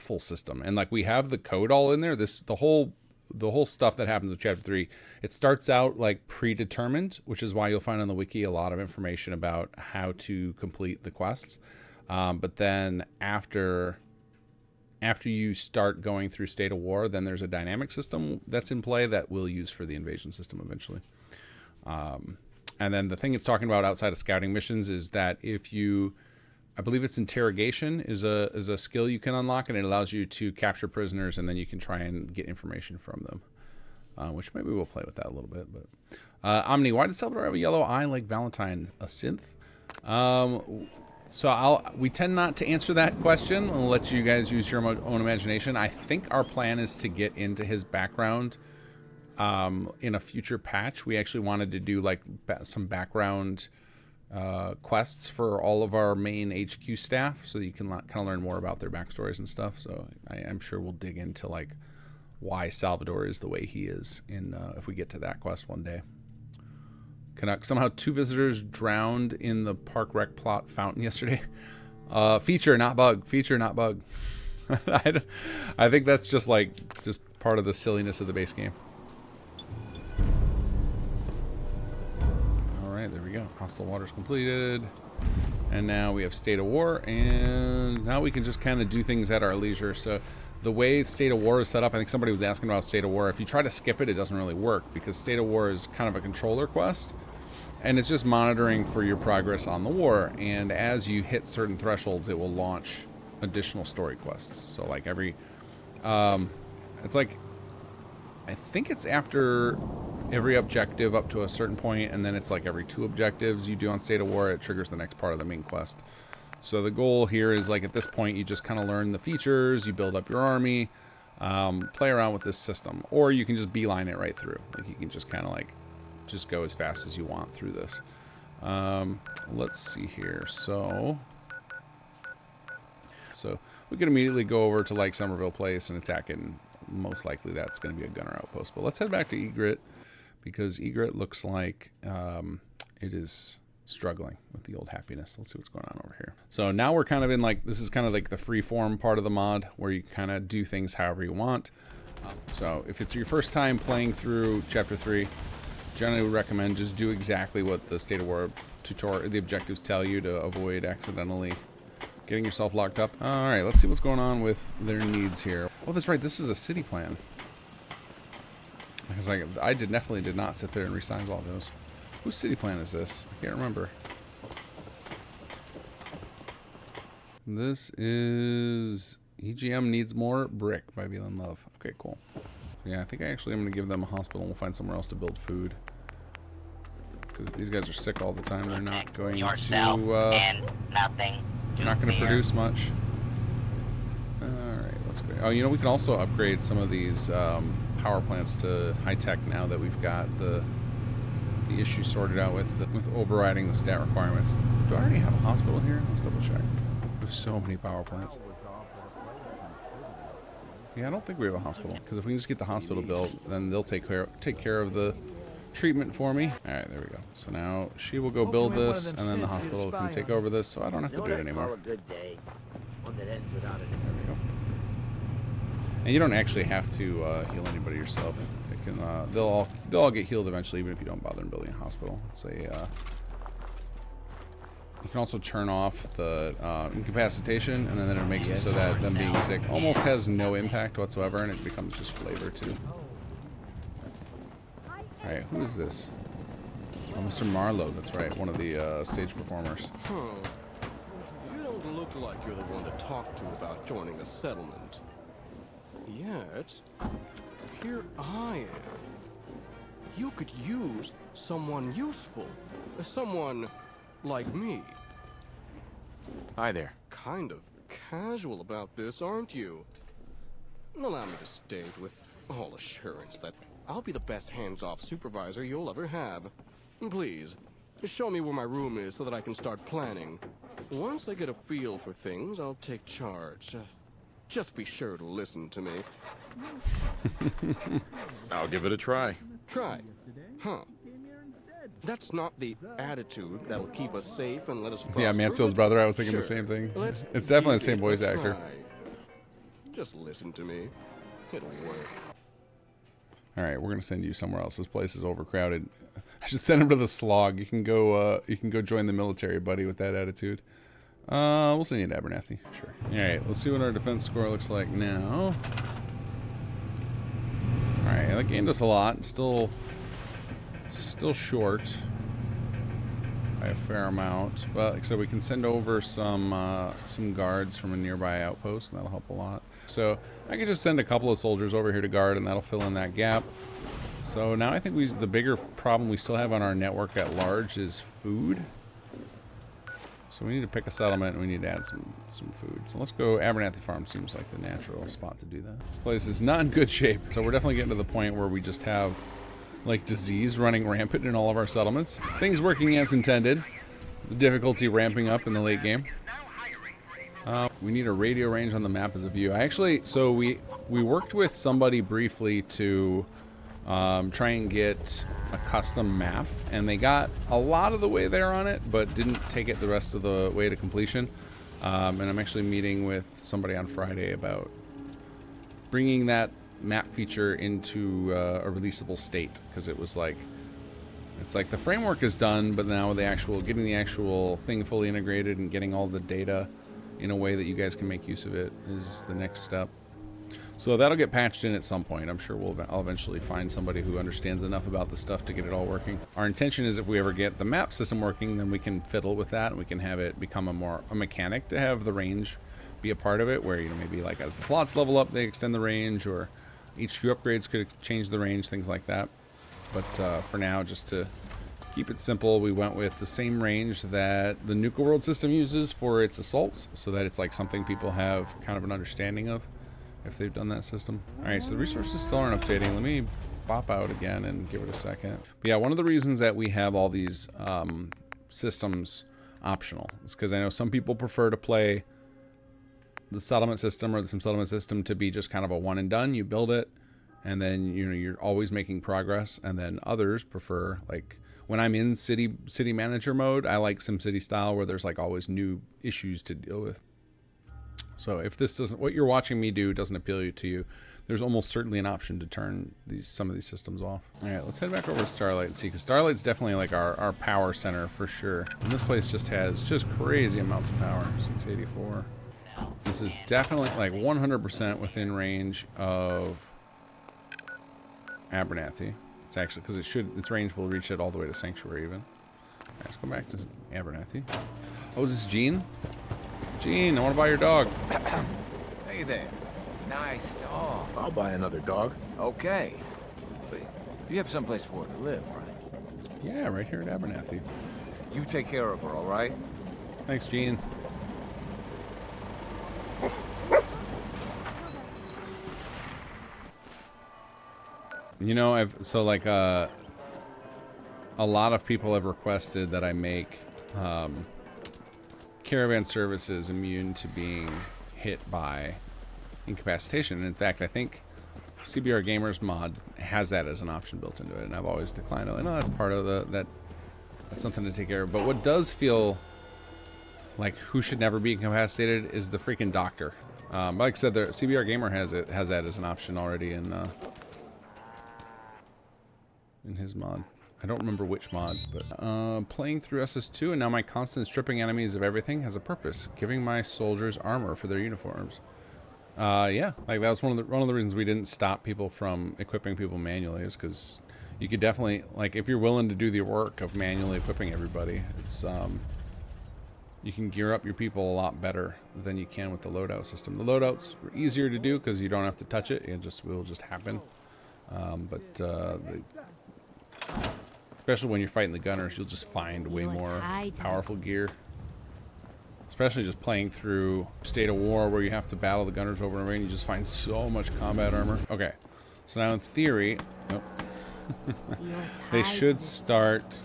full system. And like we have the code all in there, the whole stuff that happens with Chapter 3, it starts out like predetermined, which is why you'll find on the wiki a lot of information about how to complete the quests. But then after you start going through State of War, then there's a dynamic system that's in play that we'll use for the invasion system eventually. And then the thing it's talking about outside of scouting missions is that if you, I believe it's interrogation is a skill you can unlock, and it allows you to capture prisoners, and then you can try and get information from them, which maybe we'll play with that a little bit. But Omni, why does Salvador have a yellow eye like Valentine, a synth? So we tend not to answer that question. I'll let you guys use your own imagination. I think our plan is to get into his background in a future patch. We actually wanted to do like some background quests for all of our main HQ staff, so that you can kind of learn more about their backstories and stuff. So I'm sure we'll dig into like why Salvador is the way he is if we get to that quest one day. Canuck, somehow 2 visitors drowned in the park rec plot fountain yesterday. Feature, not bug. Feature, not bug. I think that's just part of the silliness of the base game. All right, there we go. Hostile waters completed. And now we have State of War, and now we can just kind of do things at our leisure. So the way State of War is set up, I think somebody was asking about State of War. If you try to skip it, it doesn't really work, because State of War is kind of a controller quest, and it's just monitoring for your progress on the war. And as you hit certain thresholds, it will launch additional story quests. So like it's like, I think it's after every objective up to a certain point, and then it's like every 2 objectives you do on State of War, it triggers the next part of the main quest. So the goal here is, like, at this point, you just kind of learn the features, you build up your army, play around with this system, or you can just beeline it right through. Like, you can just kind of like just go as fast as you want through this. Let's see here. So we can immediately go over to like Somerville Place and attack it in most likely that's going to be a gunner outpost. But let's head back to Egret, because Egret looks like it is struggling with the old happiness. Let's see what's going on over here. So now we're kind of in like, this is kind of like the free form part of the mod where you kind of do things however you want. So if it's your first time playing through chapter 3, generally would recommend just do exactly what the State of War tutorial, the objectives tell you to avoid accidentally getting yourself locked up. All right, let's see what's going on with their needs here. Oh, that's right, this is a city plan. Because I definitely did not sit there and resize all those. Whose city plan is this? I can't remember. This is EGM Needs More Brick by Velan Love. Okay, cool. Yeah, I think I actually am going to give them a hospital and we'll find somewhere else to build food. Because these guys are sick all the time. They're not going to... and nothing. They're not going to produce much. Alright, let's go. Oh, you know, we can also upgrade some of these power plants to high-tech now that we've got the issue sorted out with overriding the stat requirements. Do I already have a hospital here? Let's double check. There's so many power plants. Yeah, I don't think we have a hospital, because if we can just get the hospital built, then they'll take care of the treatment for me. All right, there we go. So now she will go build this, and then the hospital can take over this, so I don't have to do it anymore. There we go. And you don't actually have to heal anybody yourself. It can they'll all get healed eventually, even if you don't bother building a hospital. It's a you can also turn off the incapacitation, and then it makes it so that them being sick almost has no impact whatsoever, and it becomes just flavor too. Alright, who is this? Oh, Mr. Marlowe, that's right, one of the stage performers. Huh. You don't look like you're the one to talk to about joining a settlement. Yet, here I am. You could use someone useful. Someone like me. Hi there. Kind of casual about this, aren't you? Allow me to state with all assurance that I'll be the best hands-off supervisor you'll ever have. Please, show me where my room is so that I can start planning. Once I get a feel for things, I'll take charge. Just be sure to listen to me. I'll give it a try. Try? Huh. That's not the attitude that'll keep us safe and let us prosper. Yeah, Mansfield's brother, I was thinking the same thing. It's definitely the same voice actor. Just listen to me. It'll work. Alright, we're going to send you somewhere else. This place is overcrowded. I should send him to the slog. You can go join the military, buddy, with that attitude. We'll send you to Abernathy. Sure. Alright, let's see what our defense score looks like now. Alright, that gained us a lot. Still short by a fair amount. But like I said, we can send over some guards from a nearby outpost, and that'll help a lot. So I could just send a couple of soldiers over here to guard, and that'll fill in that gap. So now I think the bigger problem we still have on our network at large is food. So we need to pick a settlement, and we need to add some food. So let's go. Abernathy Farm seems like the natural spot to do that. This place is not in good shape, so we're definitely getting to the point where we just have like disease running rampant in all of our settlements. Things working as intended. The difficulty ramping up in the late game. We need a radio range on the map as a view. So we worked with somebody briefly to try and get a custom map, and they got a lot of the way there on it, but didn't take it the rest of the way to completion. And I'm actually meeting with somebody on Friday about bringing that map feature into a releasable state, because it's like the framework is done, but now getting the actual thing fully integrated and getting all the data in a way that you guys can make use of it is the next step. So that'll get patched in at some point. I'm sure I'll eventually find somebody who understands enough about the stuff to get it all working. Our intention is if we ever get the map system working, then we can fiddle with that, and we can have it become a mechanic to have the range be a part of it, where maybe like as the plots level up, they extend the range, or HQ upgrades could change the range, things like that. But for now, just to keep it simple, we went with the same range that the Nuka World system uses for its assaults, so that it's like something people have kind of an understanding of if they've done that system. Alright, so the resources still aren't updating. Let me pop out again and give it a second. But yeah, one of the reasons that we have all these systems optional is because I know some people prefer to play the settlement system or the sim settlement system to be just kind of a one and done. You build it, and then you're always making progress. And then others prefer, like when I'm in city manager mode, I like SimCity style where there's like always new issues to deal with. So if this doesn't, what you're watching me do doesn't appeal to you, there's almost certainly an option to turn some of these systems off. All right, let's head back over to Starlight and see, because Starlight's definitely like our power center for sure. And this place just has crazy amounts of power. 684. This is definitely like 100% within range of Abernathy. It's actually, because its range will reach it all the way to Sanctuary even. All right, let's go back to Abernathy. Oh, is this Gene? Gene, I want to buy your dog. Hey there. Nice dog. I'll buy another dog. Okay. But you have someplace for her to live, right? Yeah, right here at Abernathy. You take care of her, all right? Thanks, Gene. You know, a lot of people have requested that I make caravan services immune to being hit by incapacitation. In fact, I think CBR Gamers mod has that as an option built into it, and I've always declined it. I know that's part of that's something to take care of. But what does feel like who should never be incapacitated is the freaking doctor. Like I said, the CBR Gamer has that as an option already in his mod. I don't remember which mod, but playing through SS2, and now my constant stripping enemies of everything has a purpose, giving my soldiers armor for their uniforms. Yeah, like that was one of the reasons we didn't stop people from equipping people manually, is because you could definitely, like, if you're willing to do the work of manually equipping everybody, it's you can gear up your people a lot better than you can with the loadout system. The loadouts are easier to do because you don't have to touch it; it will just happen. Especially when you're fighting the gunners, you'll just find way more powerful gear. Especially just playing through State of War, where you have to battle the gunners over and over, and you just find so much combat armor. Okay, so now in theory, they should start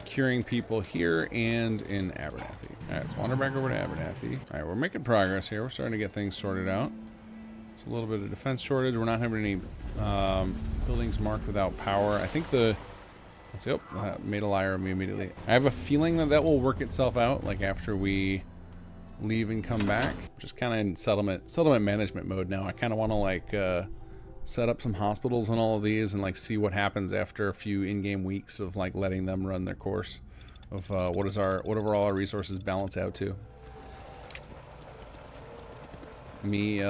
curing people here and in Abernathy. All right, let's wander back over to Abernathy. All right, we're making progress here. We're starting to get things sorted out. There's a little bit of defense shortage. We're not having any buildings marked without power. I think let's see, made a liar of me immediately. I have a feeling that will work itself out, like after we leave and come back. Just kind of in settlement management mode now. I kind of want to like set up some hospitals on all of these and like see what happens after a few in-game weeks of like letting them run their course of whatever all our resources balance out to. Me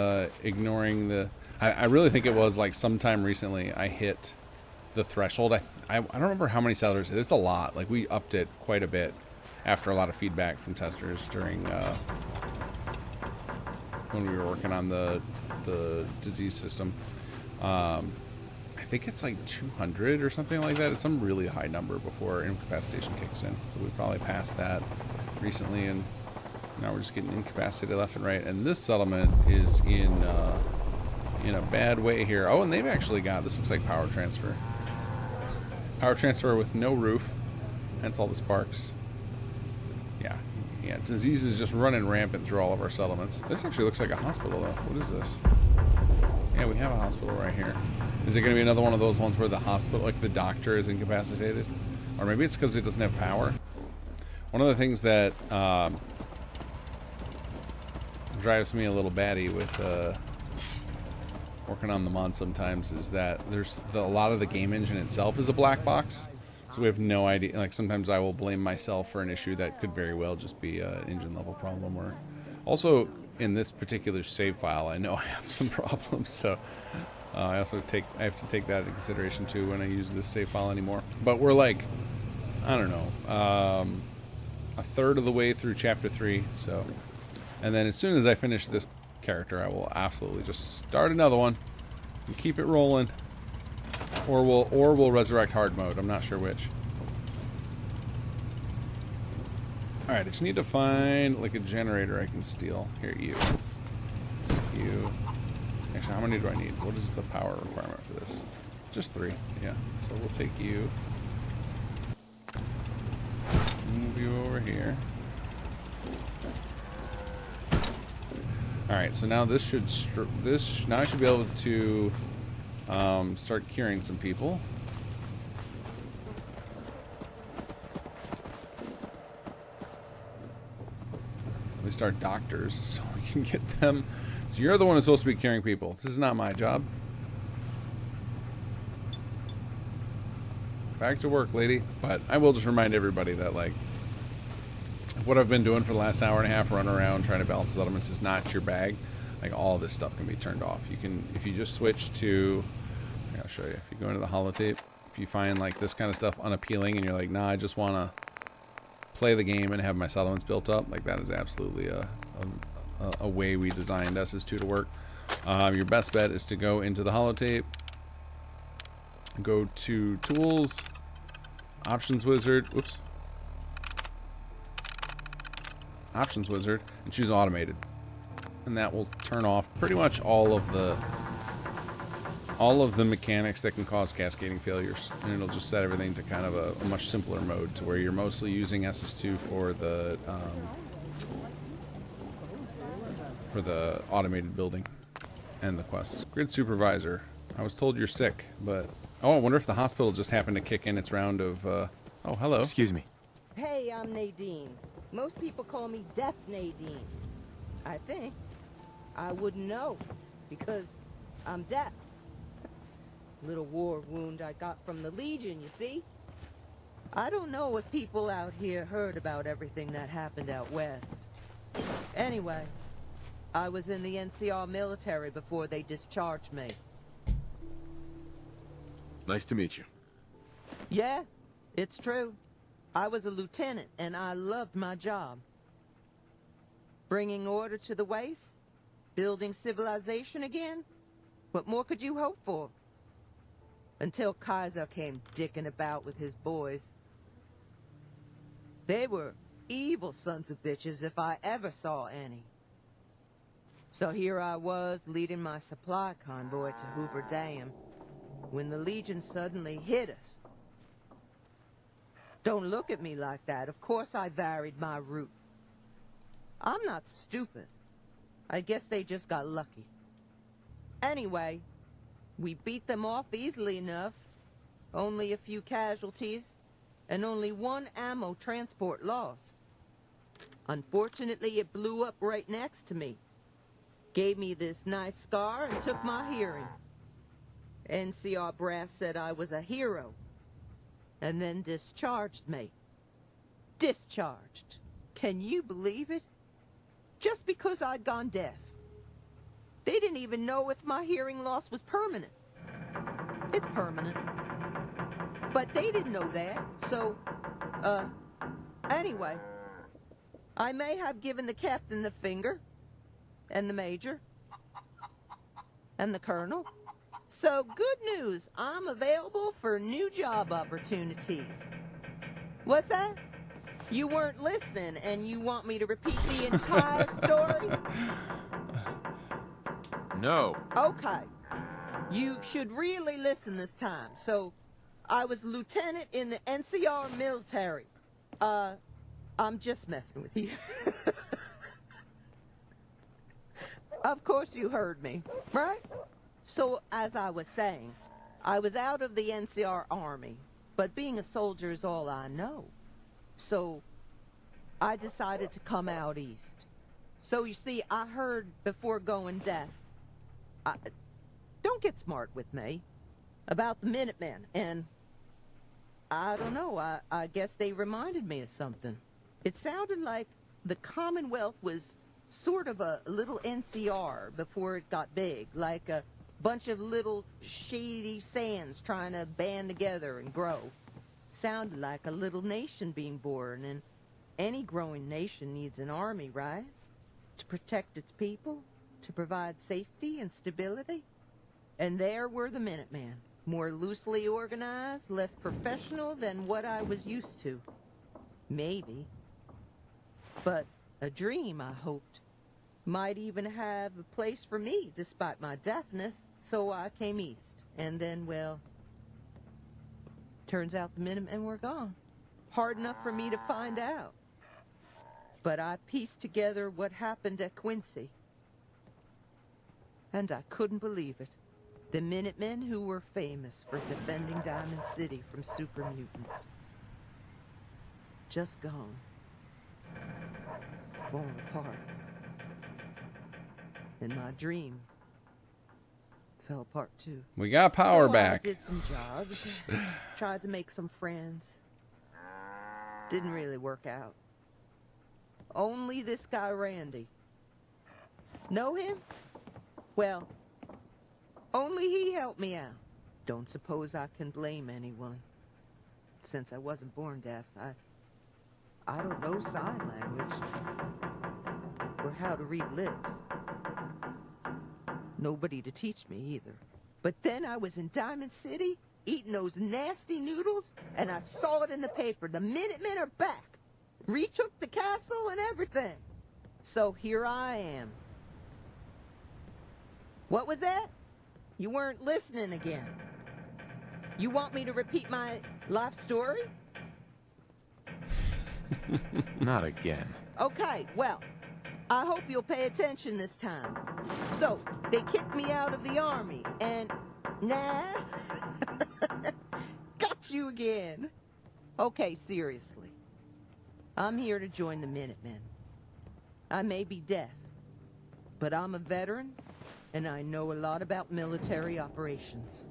ignoring the... I really think it was like sometime recently I hit the threshold. I don't remember how many settlers. It's a lot. Like we upped it quite a bit after a lot of feedback from testers during when we were working on the disease system. I think it's like 200 or something like that. It's some really high number before incapacitation kicks in. So we probably passed that recently, and now we're just getting incapacitated left and right. And this settlement is in a bad way here. Oh, and they've actually got, this looks like power transfer. Power transfer with no roof, hence all the sparks. Yeah, disease is just running rampant through all of our settlements. This actually looks like a hospital though. What is this? Yeah, we have a hospital right here. Is it going to be another one of those ones where the hospital, like the doctor, is incapacitated? Or maybe it's because it doesn't have power. One of the things that drives me a little batty with working on the mod sometimes is that a lot of the game engine itself is a black box, so we have no idea. Like sometimes I will blame myself for an issue that could very well just be an engine level problem. Or also in this particular save file, I know I have some problems, so I have to take that into consideration too when I use this save file anymore. But we're like, I don't know, a third of the way through chapter 3, so, and then as soon as I finish this character, I will absolutely just start another one and keep it rolling, or we'll resurrect hard mode. I'm not sure which. All right, I just need to find like a generator I can steal. Here, you. Actually, how many do I need? What is the power requirement for this? Just 3. Yeah. So we'll take you. Move you over here. Alright, so now this should... now I should be able to start curing some people. At least our doctors, so we can get them. So you're the one who's supposed to be curing people. This is not my job. Back to work, lady. But I will just remind everybody that, like, what I've been doing for the last hour and a half, running around trying to balance settlements, is not your bag. Like, all this stuff can be turned off. You can, if you just switch to, I'll show you. If you go into the holotape, if you find like this kind of stuff unappealing and you're like, nah, I just want to play the game and have my settlements built up, like, that is absolutely a way we designed SS2 to work. Your best bet is to go into the holotape, go to tools, options wizard, whoops, options wizard, and choose automated, and that will turn off pretty much all of the mechanics that can cause cascading failures, and it'll just set everything to kind of a much simpler mode, to where you're mostly using SS2 for the automated building and the quests. Grid supervisor, I was told you're sick, but oh, I wonder if the hospital just happened to kick in its round of oh, hello. Excuse me. Hey, I'm Nadine. Most people call me Deaf Nadine. I think. I wouldn't know, because I'm deaf. Little war wound I got from the Legion, you see? I don't know if people out here heard about everything that happened out west. Anyway, I was in the NCR military before they discharged me. Nice to meet you. Yeah, it's true. I was a lieutenant, and I loved my job. Bringing order to the waste? Building civilization again? What more could you hope for? Until Kaiser came dicking about with his boys. They were evil sons of bitches if I ever saw any. So here I was, leading my supply convoy to Hoover Dam, when the Legion suddenly hit us. Don't look at me like that. Of course I varied my route. I'm not stupid. I guess they just got lucky. Anyway, we beat them off easily enough. Only a few casualties, and only one ammo transport lost. Unfortunately, it blew up right next to me. Gave me this nice scar and took my hearing. NCR brass said I was a hero, and then discharged me. Discharged. Can you believe it? Just because I'd gone deaf. They didn't even know if my hearing loss was permanent. It's permanent. But they didn't know that, so, anyway. I may have given the captain the finger, and the major, and the colonel. So, good news, I'm available for new job opportunities. What's that? You weren't listening, and you want me to repeat the entire story? No. Okay. You should really listen this time. So, I was a lieutenant in the NCR military. I'm just messing with you. Of course you heard me, right? So, as I was saying, I was out of the NCR Army, but being a soldier is all I know. So, I decided to come out east. So, you see, I heard before going deaf, don't get smart with me, about the Minutemen, and I don't know, I guess they reminded me of something. It sounded like the Commonwealth was sort of a little NCR before it got big, like a bunch of little shady sands trying to band together and grow. Sounded like a little nation being born, and any growing nation needs an army, right? To protect its people, to provide safety and stability. And there were the Minutemen, more loosely organized, less professional than what I was used to. Maybe. But a dream, I hoped. Might even have a place for me, despite my deafness, so I came east. And then, well, turns out the Minutemen were gone. Hard enough for me to find out. But I pieced together what happened at Quincy. And I couldn't believe it. The Minutemen who were famous for defending Diamond City from super mutants. Just gone. Falling apart. And my dream fell apart too. We got power so back. I did some jobs. Tried to make some friends. Didn't really work out. Only this guy Randy. Know him? Well, only he helped me out. Don't suppose I can blame anyone. Since I wasn't born deaf, I don't know sign language. Or how to read lips. Nobody to teach me either. But then I was in Diamond City, eating those nasty noodles, and I saw it in the paper. The Minutemen are back. Retook the castle and everything. So here I am. What was that? You weren't listening again. You want me to repeat my life story? Not again. Okay, well, I hope you'll pay attention this time. So, they kicked me out of the army, and... Nah. Got you again. Okay, seriously. I'm here to join the Minutemen. I may be deaf, but I'm a veteran, and I know a lot about military operations.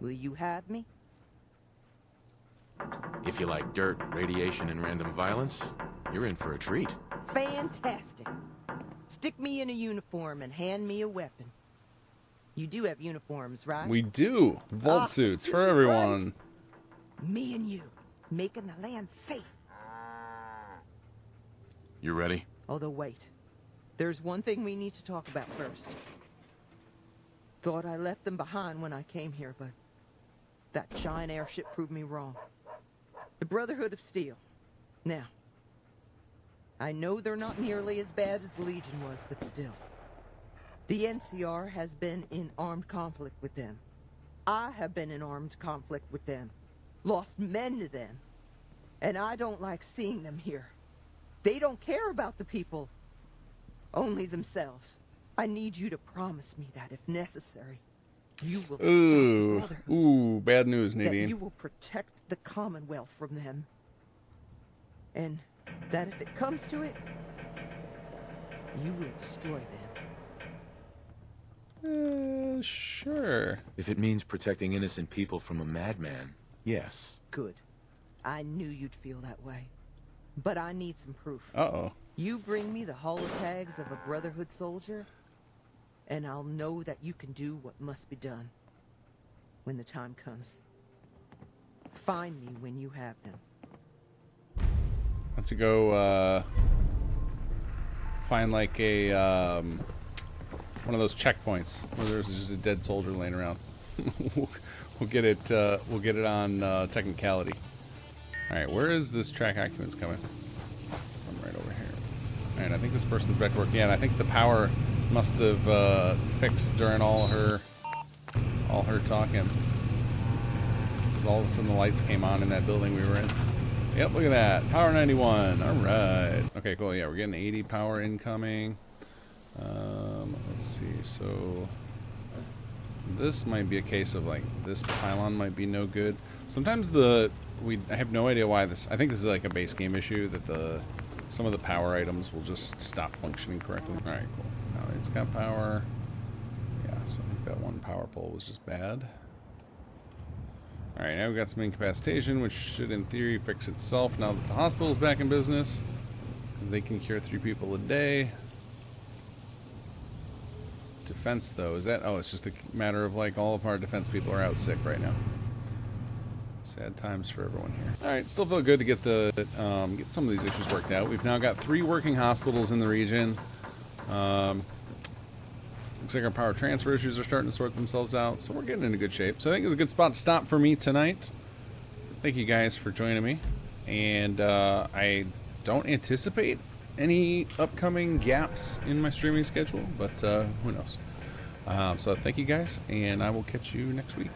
Will you have me? If you like dirt, radiation, and random violence, you're in for a treat. Fantastic. Stick me in a uniform and hand me a weapon. You do have uniforms, right? We do. Vault suits for everyone. Right. Me and you, making the land safe. You ready? Although wait, there's one thing we need to talk about first. Thought I left them behind when I came here, but that giant airship proved me wrong. The Brotherhood of Steel. Now, I know they're not nearly as bad as the Legion was, but still. The NCR has been in armed conflict with them. I have been in armed conflict with them. Lost men to them. And I don't like seeing them here. They don't care about the people. Only themselves. I need you to promise me that, if necessary, you will stop the Brotherhood. Ooh, bad news, Nadine. That you will protect the Commonwealth from them. And that if it comes to it, you will destroy them. Sure. If it means protecting innocent people from a madman, yes. Good. I knew you'd feel that way. But I need some proof. Uh-oh. You bring me the holotags of a Brotherhood soldier, and I'll know that you can do what must be done when the time comes. Find me when you have them. I have to go find like a one of those checkpoints where there's just a dead soldier laying around. we'll get it on technicality. All right, where is this track accumulants coming? I'm right over here. All right, I think this person's back to work. Yeah, and I think the power must have fixed during all her talking. Because all of a sudden the lights came on in that building we were in. Yep, look at that. Power 91. All right. Okay, cool. Yeah, we're getting 80 power incoming. Let's see. So this might be a case of like this pylon might be no good. Sometimes I have no idea why this. I think this is like a base game issue that some of the power items will just stop functioning correctly. All right, cool. Now it's got power. Yeah, so I think that one power pole was just bad. Alright, now we've got some incapacitation, which should, in theory, fix itself now that the hospital's back in business. Because they can cure 3 people a day. Defense, though, is that... Oh, it's just a matter of, like, all of our defense people are out sick right now. Sad times for everyone here. Alright, still feel good to get get some of these issues worked out. We've now got 3 working hospitals in the region. Looks like our power transfer issues are starting to sort themselves out, so we're getting into good shape. So I think it's a good spot to stop for me tonight. Thank you guys for joining me. And I don't anticipate any upcoming gaps in my streaming schedule, but who knows. So thank you guys, and I will catch you next week.